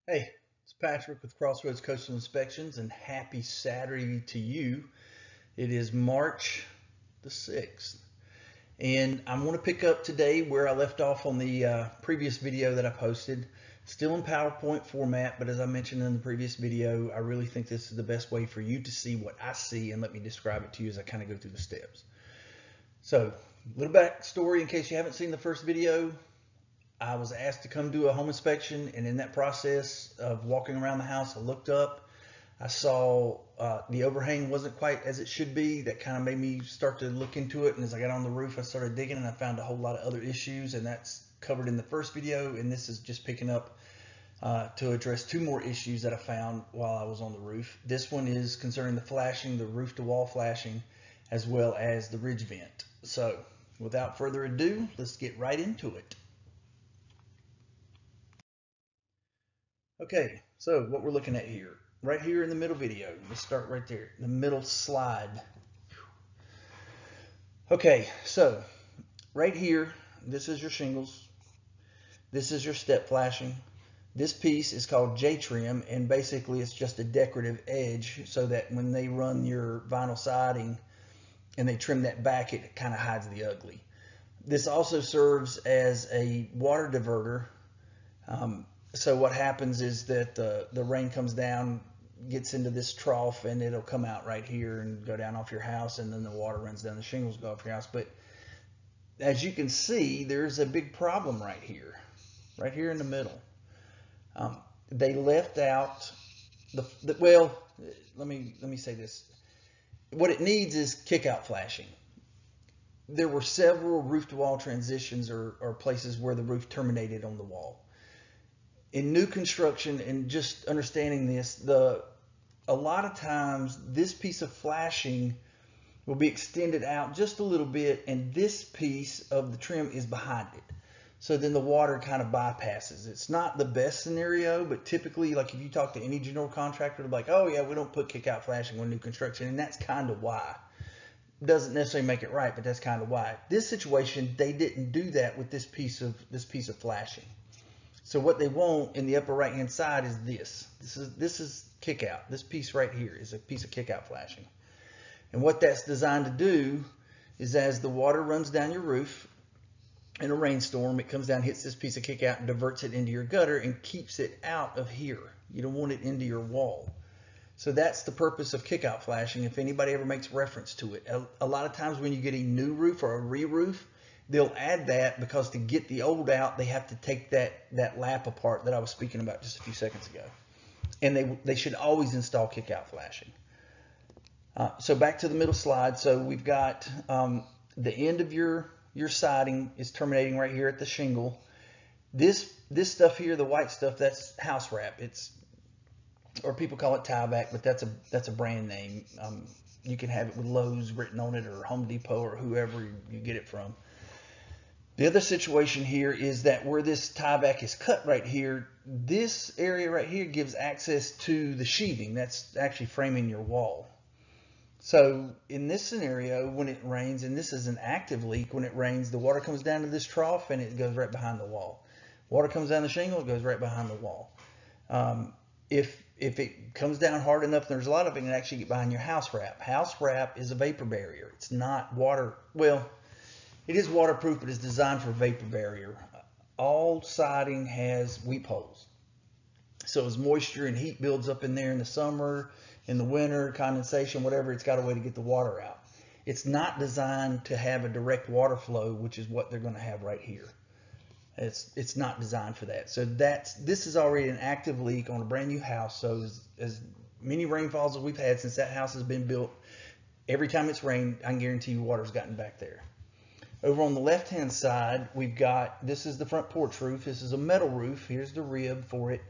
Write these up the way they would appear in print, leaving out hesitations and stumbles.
Hey, it's Patrick with Crossroads Coastal Inspections, and happy Saturday to you. It is March the 6th, and I'm going to pick up today where I left off on the previous video that I posted. Still in PowerPoint format, but as I mentioned in the previous video, I really think this is the best way for you to see what I see, and let me describe it to you as I kind of go through the steps. So, a little backstory in case you haven't seen the first video. I was asked to come do a home inspection, and in that process of walking around the house, I looked up. I saw the overhang wasn't quite as it should be. That kind of made me start to look into it. And as I got on the roof, I started digging, and I found a whole lot of other issues. And that's covered in the first video. And this is just picking up to address two more issues that I found while I was on the roof. This one is concerning the flashing, the roof-to-wall flashing, as well as the ridge vent. So, without further ado, let's get right into it. Okay, so what we're looking at here, right here in the middle video, let's start right there, the middle slide. Okay, so right here, this is your shingles, this is your step flashing. This piece is called J-trim, and basically it's just a decorative edge so that when they run your vinyl siding and they trim that back, it kind of hides the ugly. This also serves as a water diverter. So what happens is that the rain comes down, gets into this trough, and it'll come out right here and go down off your house, and then the water runs down, the shingles go off your house. But as you can see, there's a big problem right here in the middle. They left out well, let me say this. What it needs is kick-out flashing. There were several roof-to-wall transitions or places where the roof terminated on the wall. In new construction, and just understanding this, a lot of times this piece of flashing will be extended out just a little bit, and this piece of the trim is behind it. So then the water kind of bypasses. It's not the best scenario, but typically, like if you talk to any general contractor, they're like, oh yeah, we don't put kick-out flashing on new construction, and that's kind of why. Doesn't necessarily make it right, but that's kind of why. This situation, they didn't do that with this piece of flashing. So what they want in the upper right hand side is this. This is kick out. This piece right here is a piece of kick out flashing. And what that's designed to do is as the water runs down your roof in a rainstorm, it comes down, hits this piece of kick out, and diverts it into your gutter and keeps it out of here. You don't want it into your wall. So that's the purpose of kick out flashing, if anybody ever makes reference to it. A lot of times when you get a new roof or a re-roof, they'll add that because to get the old out, they have to take that lap apart that I was speaking about just a few seconds ago. And they should always install kick-out flashing. So back to the middle slide. So we've got the end of your siding is terminating right here at the shingle. This stuff here, the white stuff, that's house wrap. Or people call it tieback, but that's a brand name. You can have it with Lowe's written on it, or Home Depot, or whoever you get it from. The other situation here is that where this tieback is cut right here, this area right here gives access to the sheathing that's actually framing your wall. So in this scenario, when it rains, and this is an active leak, when it rains, the water comes down to this trough and it goes right behind the wall. Water comes down the shingle, it goes right behind the wall. If it comes down hard enough, there's a lot of it, can actually get behind your house wrap. House wrap is a vapor barrier. It's not water, well, it is waterproof, but it's designed for vapor barrier. All siding has weep holes. So as moisture and heat builds up in there in the summer, in the winter, condensation, whatever, it's got a way to get the water out. It's not designed to have a direct water flow, which is what they're going to have right here. It's not designed for that. So this is already an active leak on a brand new house. So as many rainfalls as we've had since that house has been built, every time it's rained, I can guarantee you water's gotten back there. Over on the left-hand side, we've got, this is the front porch roof. This is a metal roof. Here's the rib for it.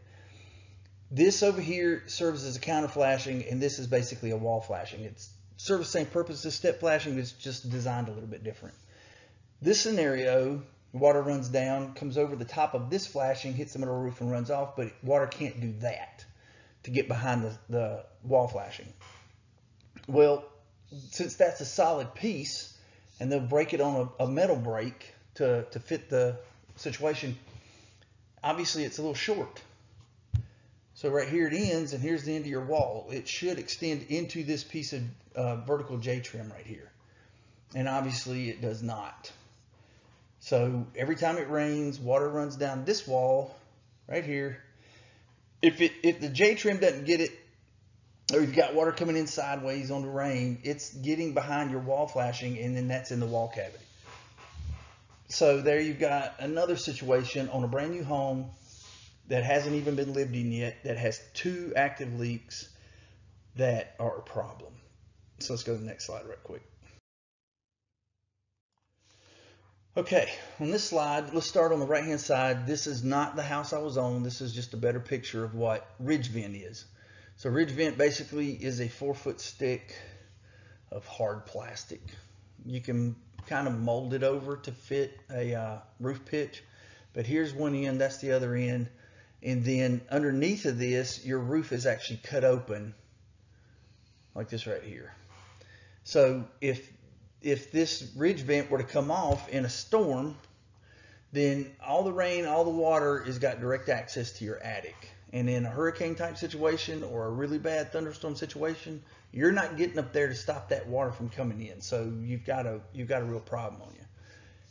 This over here serves as a counter flashing, and this is basically a wall flashing. It serves the same purpose as step flashing, but it's just designed a little bit different. This scenario, water runs down, comes over the top of this flashing, hits the middle roof and runs off, but water can't do that to get behind the wall flashing. Well, since that's a solid piece, and they'll break it on a metal brake to fit the situation, obviously it's a little short. So right here it ends, and here's the end of your wall. It should extend into this piece of vertical J-trim right here. And obviously it does not. So every time it rains, water runs down this wall right here. If the J-trim doesn't get it, or you've got water coming in sideways on the rain, it's getting behind your wall flashing, and then that's in the wall cavity. So there you've got another situation on a brand new home that hasn't even been lived in yet, that has 2 active leaks that are a problem. So let's go to the next slide right quick. Okay, on this slide, let's start on the right hand side. This is not the house I was on. This is just a better picture of what ridge vent is. So ridge vent basically is a 4-foot stick of hard plastic. You can kind of mold it over to fit a roof pitch, but here's one end, that's the other end, and then underneath of this, your roof is actually cut open like this right here. So if this ridge vent were to come off in a storm, then all the rain, all the water has got direct access to your attic. And in a hurricane type situation or a really bad thunderstorm situation, you're not getting up there to stop that water from coming in. So you've got a real problem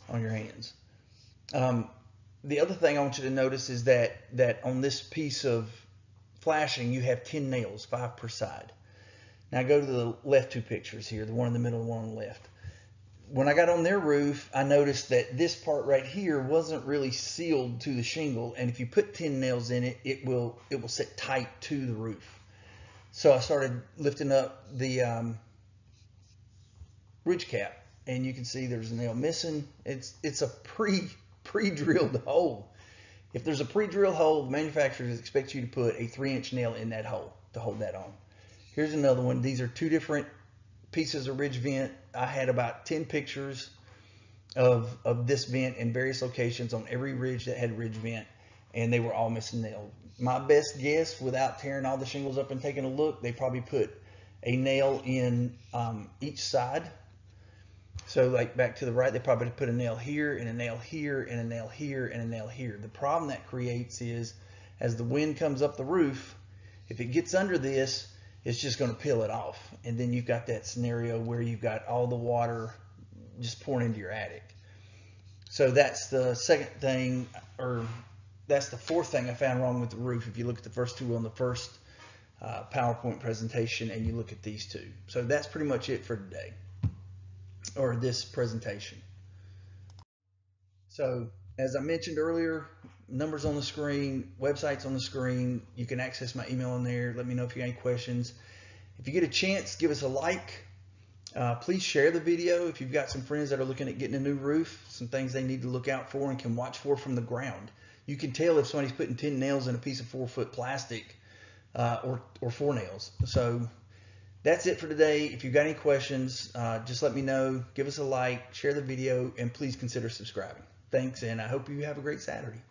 on your hands. The other thing I want you to notice is that on this piece of flashing, you have 10 nails, 5 per side. Now go to the left 2 pictures here, the one in the middle and the one on the left. When I got on their roof, I noticed that this part right here wasn't really sealed to the shingle, and if you put 10 nails in it, it will sit tight to the roof. So I started lifting up the ridge cap, and you can see there's a nail missing. It's a pre-drilled hole. If there's a pre-drilled hole, the manufacturers expect you to put a 3-inch nail in that hole to hold that on. Here's another one. These are 2 different pieces of ridge vent. I had about 10 pictures of this vent in various locations on every ridge that had ridge vent, and they were all missing nails. My best guess, without tearing all the shingles up and taking a look, they probably put a nail in each side. So like back to the right, they probably put a nail here and a nail here and a nail here and a nail here. The problem that creates is, as the wind comes up the roof, if it gets under this, it's just going to peel it off, and then you've got that scenario where you've got all the water just pouring into your attic. So that's the second thing, or that's the 4th thing I found wrong with the roof. If you look at the first 2 on the first PowerPoint presentation, and you look at these 2. So that's pretty much it for today, or this presentation. So as I mentioned earlier, numbers on the screen, websites on the screen. You can access my email in there. Let me know if you got any questions. If you get a chance, give us a like. Please share the video if you've got some friends that are looking at getting a new roof, some things they need to look out for and can watch for from the ground. You can tell if somebody's putting 10 nails in a piece of 4-foot plastic or 4 nails. So that's it for today. If you've got any questions, just let me know. Give us a like, share the video, and please consider subscribing. Thanks, and I hope you have a great Saturday.